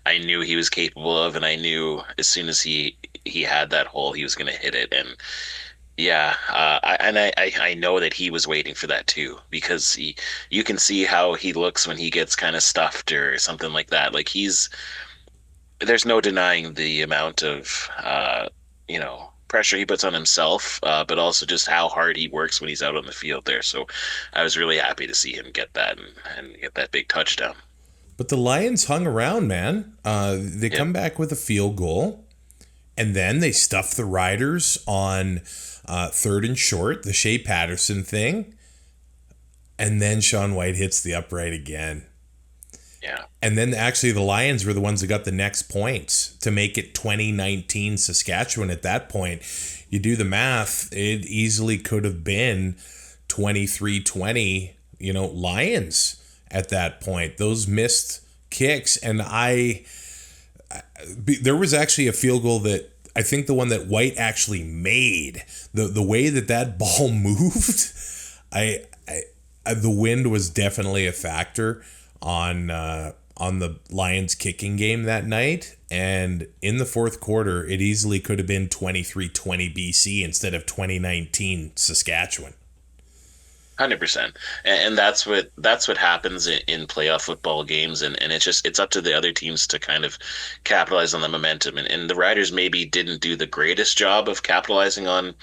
I knew he was capable of, and I knew as soon as he had that hole, he was going to hit it. And yeah, I know that he was waiting for that too, because you can see how he looks when he gets kind of stuffed or something like that. Like, there's no denying the amount of pressure he puts on himself, but also just how hard he works when he's out on the field there. So I was really happy to see him get that and get that big touchdown. But the Lions hung around, man. They come back with a field goal, and then they stuff the Riders on 3rd and short, the Shea Patterson thing. And then Sean White hits the upright again. Yeah. And then actually the Lions were the ones that got the next points to make it 2019 Saskatchewan at that point. You do the math, it easily could have been 23-20, Lions at that point. Those missed kicks. And there was actually a field goal that I think the one that White actually made, the way that ball moved, the wind was definitely a factor on the Lions kicking game that night. And in the fourth quarter, it easily could have been 23-20 BC instead of 2019 Saskatchewan. 100%. And that's what happens in playoff football games, and it's up to the other teams to kind of capitalize on the momentum. And the Riders maybe didn't do the greatest job of capitalizing on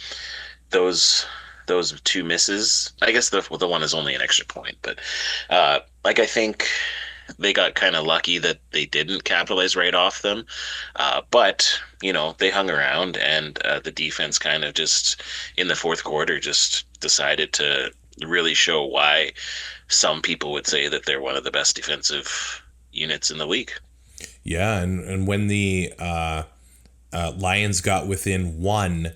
those those two misses. I guess the one is only an extra point, but like I think they got kind of lucky that they didn't capitalize right off them. But they hung around, and the defense kind of just in the fourth quarter just decided to really show why some people would say that they're one of the best defensive units in the league. Yeah, and when the Lions got within one,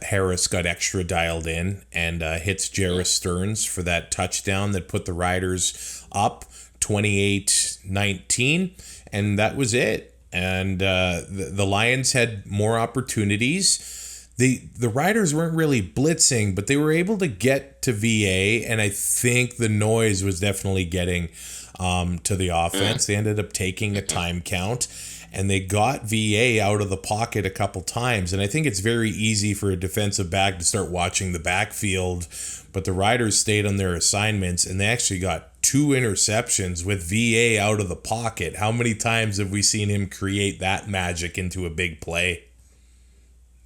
Harris got extra dialed in and hits Jarrah Stearns for that touchdown that put the Riders up 28-19, and that was it. And the Lions had more opportunities. The Riders weren't really blitzing, but they were able to get to VA, and I think the noise was definitely getting to the offense. They ended up taking a time count, and they got VA out of the pocket a couple times. And I think it's very easy for a defensive back to start watching the backfield, but the Riders stayed on their assignments, and they actually got 2 interceptions with VA out of the pocket. How many times have we seen him create that magic into a big play?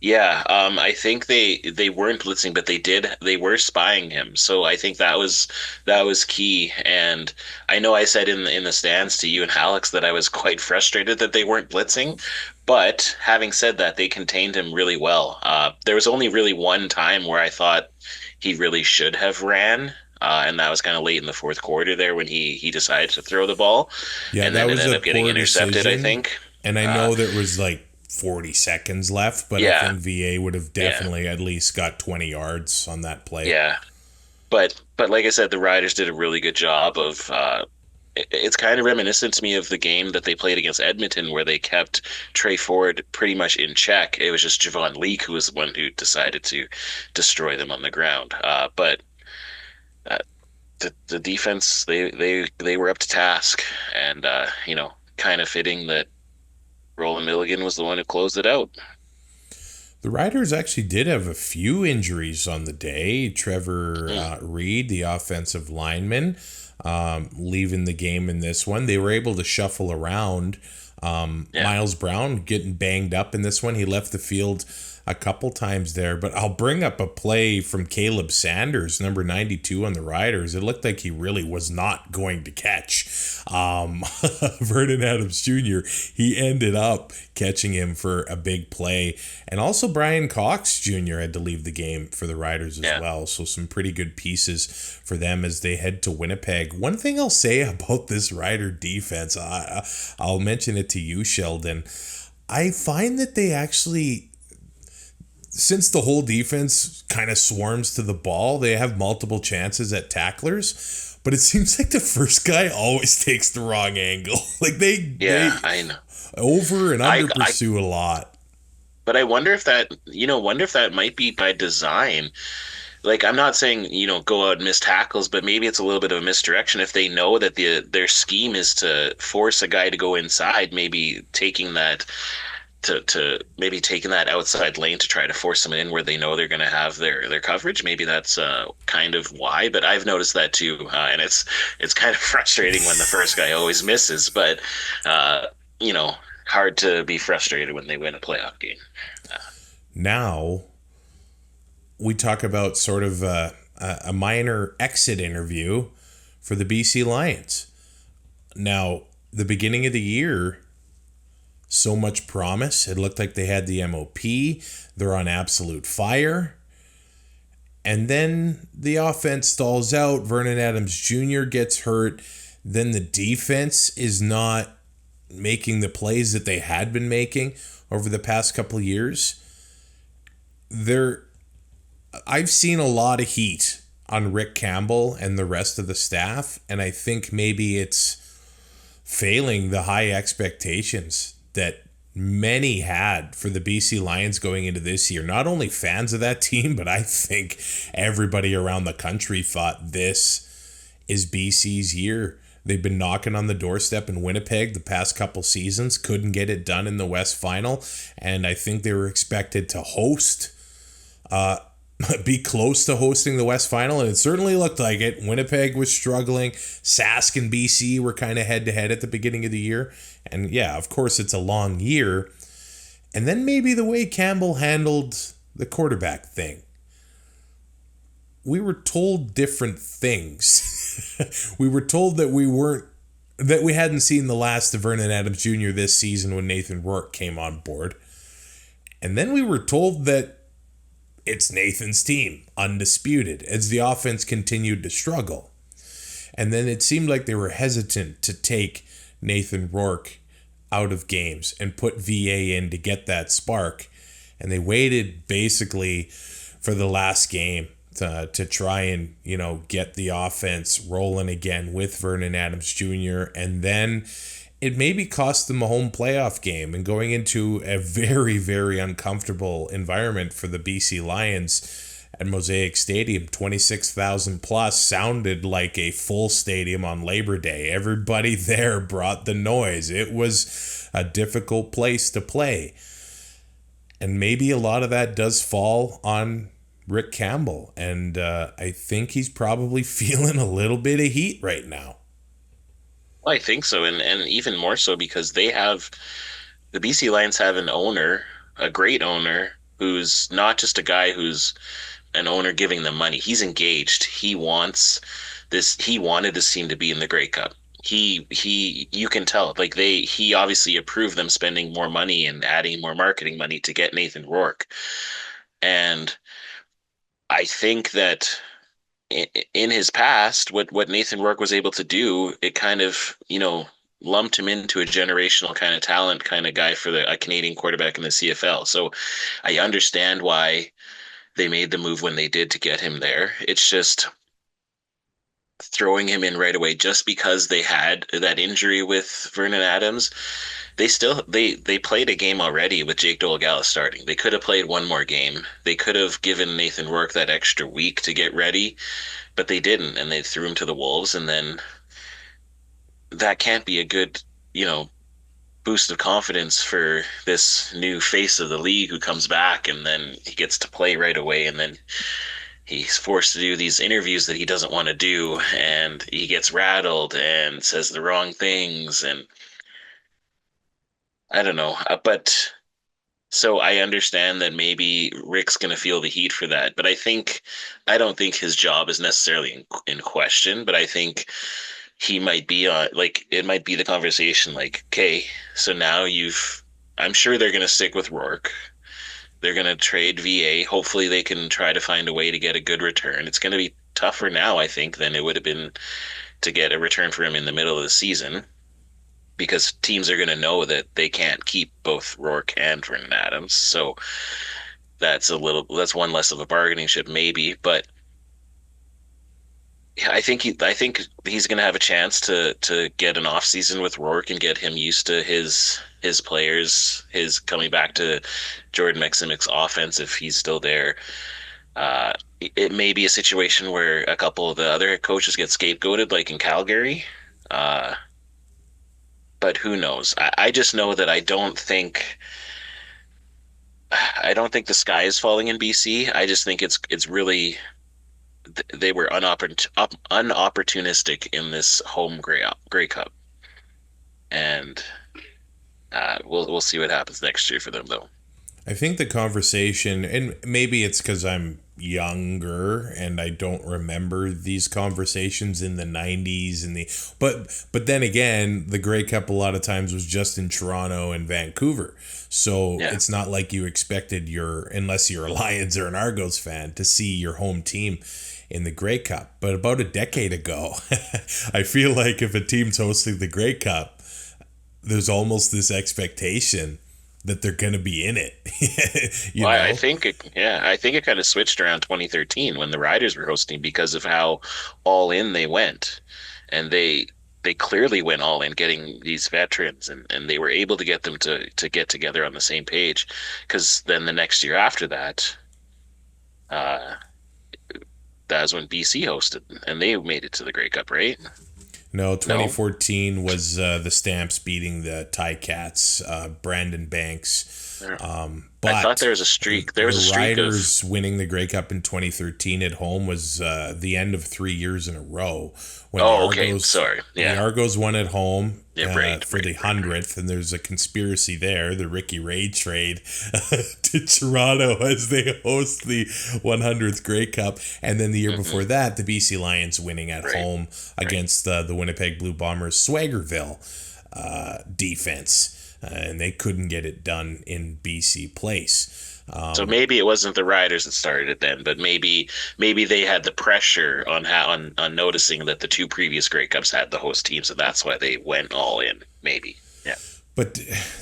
Yeah, I think they weren't blitzing, but they were spying him. So I think that was key. And I know I said in the stands to you and Alex that I was quite frustrated that they weren't blitzing, but having said that, they contained him really well. There was only really one time where I thought he really should have ran. And that was kind of late in the fourth quarter there when he decided to throw the ball. Yeah, and that then was it ended a up getting poor intercepted, decision. I think. And I know there was like 40 seconds left, but Yeah. I think VA would have definitely at least got 20 yards on that play. Yeah. But like I said, the Riders did a really good job of it's kind of reminiscent to me of the game that they played against Edmonton where they kept Trey Ford pretty much in check. It was just Javon Leake who was the one who decided to destroy them on the ground. But the defense, they were up to task, and kind of fitting that Roland Milligan was the one who closed it out. The Riders actually did have a few injuries on the day. Trevor Reed, the offensive lineman, leaving the game in this one. They were able to shuffle around. Miles Brown getting banged up in this one. He left the field a couple times there, but I'll bring up a play from Caleb Sanders, number 92 on the Riders. It looked like he really was not going to catch Vernon Adams Jr. He ended up catching him for a big play. And also Brian Cox Jr. had to leave the game for the Riders as well. So some pretty good pieces for them as they head to Winnipeg. One thing I'll say about this Rider defense, I'll mention it to you, Sheldon. I find that they actually, since the whole defense kind of swarms to the ball, they have multiple chances at tacklers, but it seems like the first guy always takes the wrong angle. Like they I know, over and under pursue a lot. But I wonder if that might be by design. Like, I'm not saying, go out and miss tackles, but maybe it's a little bit of a misdirection if they know that their scheme is to force a guy to go inside, maybe taking that taking that outside lane to try to force them in where they know they're going to have their coverage. Maybe that's kind of why, but I've noticed that too. And it's kind of frustrating when the first guy always misses, but hard to be frustrated when they win a playoff game. Now we talk about sort of a minor exit interview for the BC Lions. Now, the beginning of the year, so much promise. It looked like they had the MOP. They're on absolute fire. And then the offense stalls out. Vernon Adams Jr. gets hurt. Then the defense is not making the plays that they had been making over the past couple of years. I've seen a lot of heat on Rick Campbell and the rest of the staff, and I think maybe it's failing the high expectations that many had for the BC Lions going into this year. Not only fans of that team, but I think everybody around the country thought this is BC's year. They've been knocking on the doorstep in Winnipeg the past couple seasons, couldn't get it done in the West Final, and I think they were expected to be close to hosting the West Final, and it certainly looked like it. Winnipeg was struggling. Sask and BC were kind of head-to-head at the beginning of the year. And yeah, of course, it's a long year. And then maybe the way Campbell handled the quarterback thing. we were told different things. We were told that we hadn't seen the last of Vernon Adams Jr. this season when Nathan Rourke came on board. And then we were told that it's Nathan's team, undisputed, as the offense continued to struggle. And then it seemed like they were hesitant to take Nathan Rourke out of games and put VA in to get that spark. And they waited basically for the last game to try and, get the offense rolling again with Vernon Adams Jr. And then it maybe cost them a home playoff game and going into a very, very uncomfortable environment for the BC Lions at Mosaic Stadium. 26,000 plus sounded like a full stadium on Labor Day. Everybody there brought the noise. It was a difficult place to play. And maybe a lot of that does fall on Rick Campbell. And I think he's probably feeling a little bit of heat right now. Well, I think so. And even more so because the BC Lions have an owner, a great owner, who's not just a guy who's an owner giving them money. He's engaged. He wanted this team to be in the Grey Cup. You can tell, he obviously approved them spending more money and adding more marketing money to get Nathan Rourke. And I think that in his past, what Nathan Rourke was able to do, it kind of, lumped him into a generational kind of talent kind of guy for a Canadian quarterback in the CFL. So I understand why they made the move when they did to get him there. It's just throwing him in right away just because they had that injury with Vernon Adams. They played a game already with Jake Dolegala starting. They could have played one more game. They could have given Nathan Rourke that extra week to get ready, but they didn't, and they threw him to the Wolves. And then that can't be a good, boost of confidence for this new face of the league who comes back, and then he gets to play right away, and then he's forced to do these interviews that he doesn't want to do, and he gets rattled and says the wrong things, and I don't know. But so I understand that maybe Rick's going to feel the heat for that, but I don't think his job is necessarily in question, but I think he might be on, it might be the conversation, okay, so now I'm sure they're going to stick with Rourke. They're going to trade VA. Hopefully they can try to find a way to get a good return. It's going to be tougher now, I think, than it would have been to get a return for him in the middle of the season, because teams are going to know that they can't keep both Rourke and Vernon Adams. So that's one less of a bargaining chip maybe, but I think he's going to have a chance to get an off season with Rourke and get him used to his players, his coming back to Jordan Meximick's offense if he's still there. It may be a situation where a couple of the other coaches get scapegoated, like in Calgary. But who knows? I just know that I don't think the sky is falling in BC. I just think it's really, they were unopportunistic in this home Grey Cup, and we'll see what happens next year for them, though. I think the conversation, and maybe it's because I'm younger and I don't remember these conversations in the 90s but then again, the Grey Cup a lot of times was just in Toronto and Vancouver. So yeah. It's not like you expected unless you're a Lions or an Argos fan, to see your home team in the Grey Cup. But about a decade ago, I feel like if a team's hosting the Grey Cup, there's almost this expectation that they're going to be in it. I think it kind of switched around 2013 when the Riders were hosting, because of how all in they went, and they clearly went all in getting these veterans, and they were able to get them to get together on the same page, because then the next year after that, that was when BC hosted, and they made it to the Grey Cup, right? No, 2014 was the Stamps beating the Ticats, Brandon Banks. But I thought there was a streak. There was a streak Riders winning the Grey Cup in 2013 at home was the end of 3 years in a row. When okay. Sorry. Yeah. The Argos won at home Yeah, for the 100th, and there's a conspiracy there, the Ricky Ray trade to Toronto as they host the 100th Grey Cup, and then the year before that, the BC Lions winning at home against the Winnipeg Blue Bombers Swaggerville defense, and they couldn't get it done in BC Place. So maybe it wasn't the Riders that started it then, but maybe they had the pressure on noticing that the two previous Grey Cups had the host team, so that's why they went all in. Maybe, yeah. But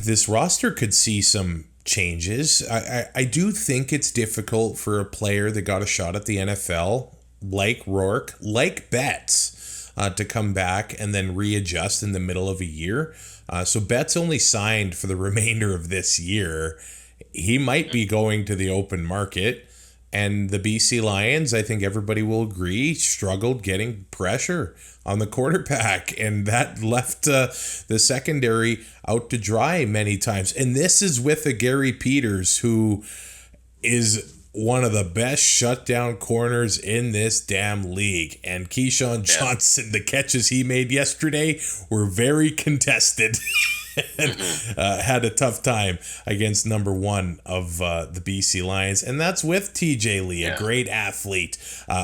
this roster could see some changes. I do think it's difficult for a player that got a shot at the NFL, like Rourke, like Betts, to come back and then readjust in the middle of a year. So Betts only signed for the remainder of this year. He might be going to the open market, and the BC Lions, I think everybody will agree, struggled getting pressure on the quarterback, and that left the secondary out to dry many times. And this is with a Gary Peters, who is one of the best shutdown corners in this damn league. And Keyshawn Johnson, the catches he made yesterday were very contested. And had a tough time against number one of the BC Lions. And that's with TJ Lee, a great athlete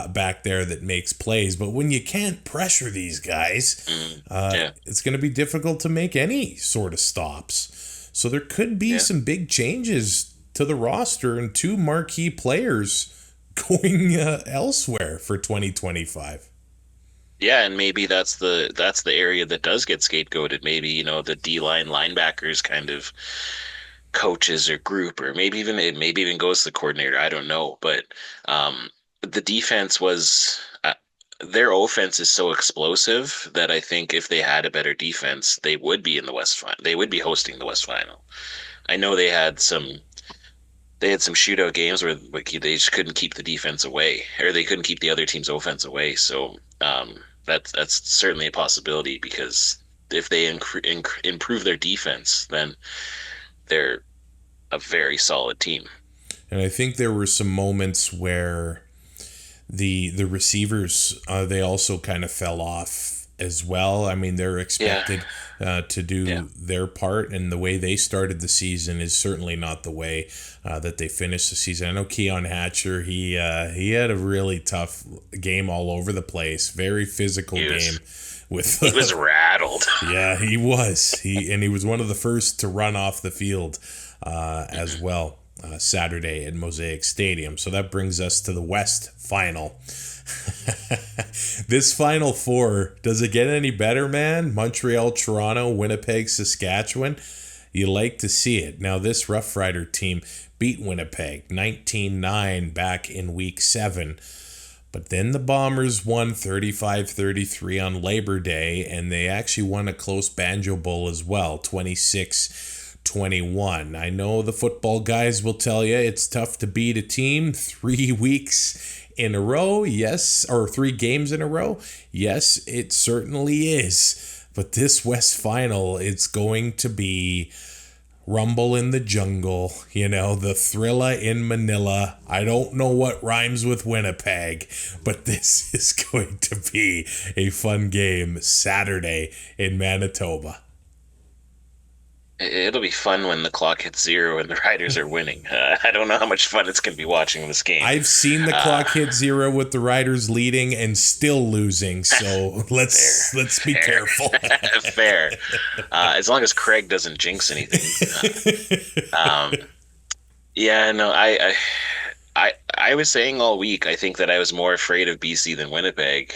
back there that makes plays. But when you can't pressure these guys, it's going to be difficult to make any sort of stops. So there could be some big changes to the roster and two marquee players going elsewhere for 2025. Yeah, and maybe that's the area that does get scapegoated. Maybe, the D-line linebackers kind of coaches or group, or maybe even goes to the coordinator. I don't know, but the defense was their offense is so explosive that I think if they had a better defense, they would be in the West Final. They would be hosting the West Final. I know they had some shootout games where they just couldn't keep the defense away, or they couldn't keep the other team's offense away. So that's certainly a possibility, because if they improve their defense, then they're a very solid team. And I think there were some moments where the receivers, they also kind of fell off as well. I mean, they're expected to do their part, and the way they started the season is certainly not the way that they finished the season. I know Keon Hatcher, he had a really tough game all over the place, very physical game. He was rattled. Yeah, he was. He was one of the first to run off the field as well Saturday at Mosaic Stadium. So that brings us to the West Final. This Final Four, does it get any better, man? Montreal, Toronto, Winnipeg, Saskatchewan. You like to see it. Now, this Rough Rider team beat Winnipeg 19-9 back in Week 7. But then the Bombers won 35-33 on Labor Day, and they actually won a close Banjo Bowl as well, 26-21. I know the football guys will tell you it's tough to beat a team 3 weeks in a row, yes, or 3 games in a row. Yes, it certainly is. But this West Final, it's going to be rumble in the jungle, the Thrilla in Manila. I don't know what rhymes with Winnipeg, but this is going to be a fun game Saturday in Manitoba. It'll be fun when the clock hits 0 and the Riders are winning. I don't know how much fun it's going to be watching this game. I've seen the clock hit 0 with the Riders leading and still losing, so let's be careful. Fair. As long as Craig doesn't jinx anything. I was saying all week, I think that I was more afraid of BC than Winnipeg.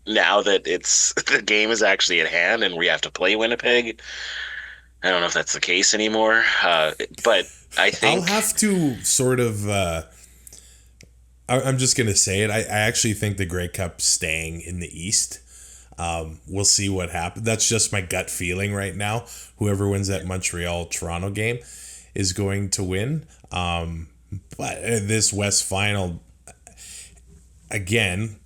Now that the game is actually at hand and we have to play Winnipeg, I don't know if that's the case anymore. But I think I'll have to sort of. I'm just gonna say it. I actually think the Grey Cup's staying in the East. We'll see what happens. That's just my gut feeling right now. Whoever wins that Montreal-Toronto game is going to win. But this West Final, again.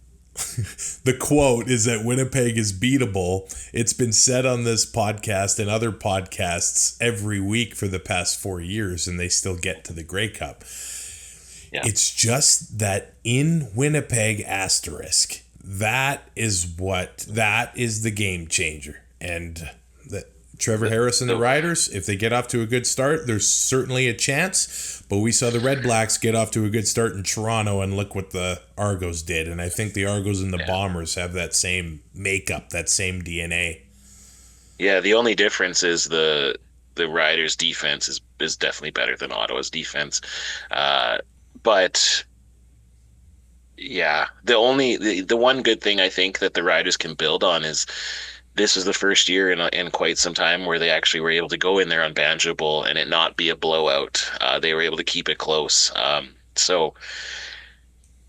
The quote is that Winnipeg is beatable. It's been said on this podcast and other podcasts every week for the past 4 years, and they still get to the Grey Cup. Yeah. It's just that in Winnipeg asterisk, that is the game changer. And Trevor Harris and the Riders, if they get off to a good start, there's certainly a chance. But we saw the RedBlacks get off to a good start in Toronto, and look what the Argos did. And I think the Argos and the Bombers have that same makeup, that same DNA. Yeah, the only difference is the Riders' defense is definitely better than Ottawa's defense. But yeah, the one good thing I think that the Riders can build on is this was the first year in quite some time where they actually were able to go in there on Banjo Bowl and it not be a blowout. They were able to keep it close. And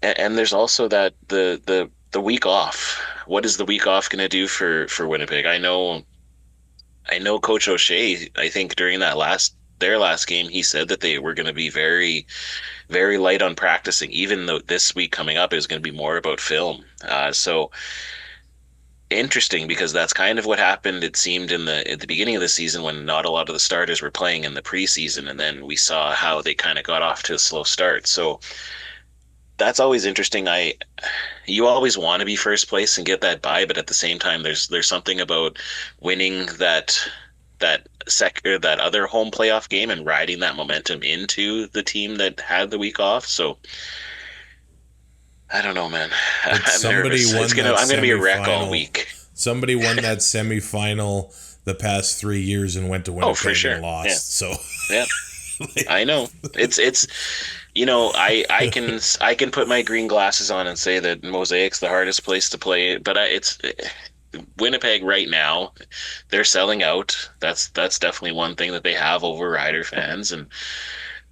there's also that the week off. What is the week off going to do for Winnipeg? I know Coach O'Shea, I think during their last game, he said that they were going to be very, very light on practicing, even though this week coming up is going to be more about film. So interesting, because that's kind of what happened, it seemed, at the beginning of the season when not a lot of the starters were playing in the preseason, and then we saw how they kind of got off to a slow start. So that's always interesting. You always want to be first place and get that bye, but at the same time, there's something about winning that other home playoff game and riding that momentum into the team that had the week off. So I don't know, man. I'm nervous. I'm gonna be a wreck all week. Somebody won that semifinal the past 3 years and went to Winnipeg for sure. and lost. Yeah. So yeah, I know it's. I can put my green glasses on and say that Mosaic's the hardest place to play, but it's Winnipeg right now. They're selling out. That's definitely one thing that they have over Rider fans, and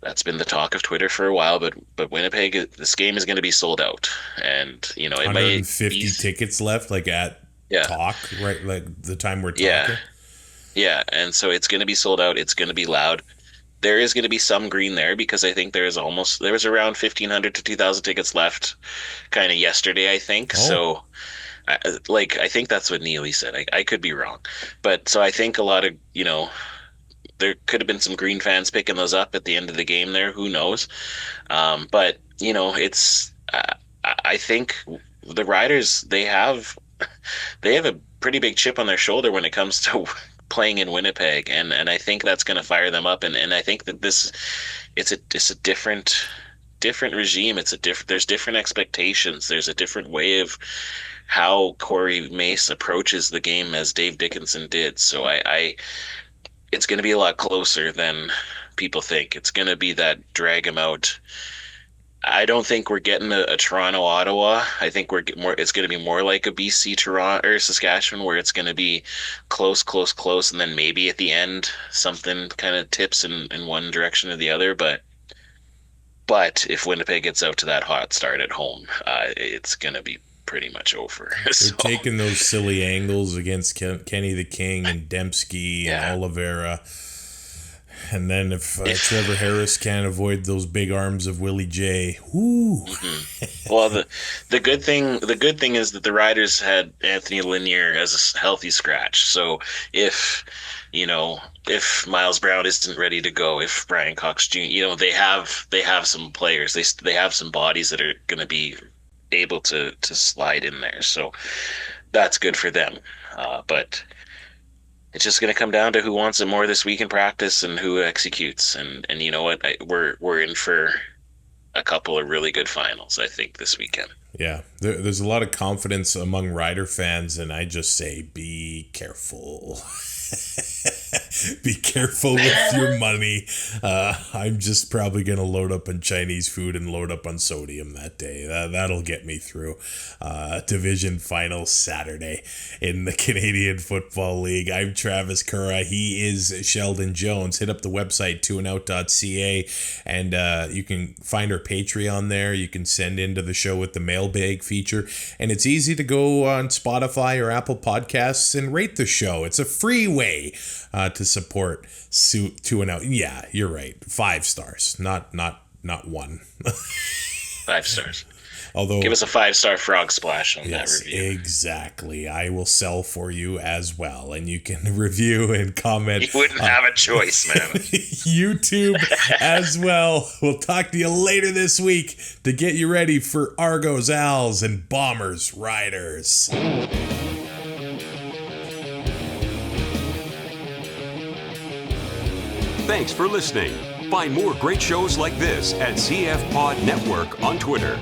that's been the talk of Twitter for a while. But Winnipeg, this game is going to be sold out, and it 150 tickets left, like at talk, right? Like the time we're talking. Yeah, and so it's going to be sold out. It's going to be loud. There is going to be some green there because I think there was around 1,500 to 2,000 tickets left kind of yesterday, I think. So I think that's what Neely said. I could be wrong. But so I think a lot of, there could have been some green fans picking those up at the end of the game there. Who knows? But, it's, I think the Riders, they have a pretty big chip on their shoulder when it comes to playing in Winnipeg, and I think that's going to fire them up, and I think that it's a different regime. There's different expectations. There's a different way of how Corey Mace approaches the game as Dave Dickinson did. So it's going to be a lot closer than people think. It's going to be that drag them out. I don't think we're getting a Toronto Ottawa. I think it's going to be more like a BC Toronto or Saskatchewan, where it's going to be close, and then maybe at the end something kind of tips in one direction or the other. But if Winnipeg gets out to that hot start at home, it's going to be pretty much over. They're taking those silly angles against Kenny the King and Dembski and Oliveira. And then if Trevor Harris can't avoid those big arms of Willie J, whoo. Mm-hmm. Well, the good thing is that the Riders had Anthony Lanier as a healthy scratch. So if Miles Brown isn't ready to go, if Brian Cox Jr., they have some players, they have some bodies that are going to be able to slide in there. So that's good for them. But it's just going to come down to who wants it more this week in practice and who executes. And you know what? We're in for a couple of really good finals, I think, this weekend. Yeah, there's a lot of confidence among Rider fans, and I just say be careful. Be careful with your money. I'm just probably going to load up on Chinese food and load up on sodium that day. That'll get me through. Division final Saturday in the Canadian Football League. I'm Travis Currah. He is Sheldon Jones. Hit up the website twoandout.ca, and you can find our Patreon there. You can send into the show with the mailbag feature, and it's easy to go on Spotify or Apple Podcasts and rate the show. It's a free way to support Two and Out. Yeah, you're right. 5 stars, not 1. 5 stars. Although, give us a 5-star frog splash on that review. Exactly. I will sell for you as well, and you can review and comment. You wouldn't have a choice, man. YouTube as well. We'll talk to you later this week to get you ready for Argos, Als, and Bombers, Riders. Thanks for listening. Find more great shows like this at CF Pod Network on Twitter.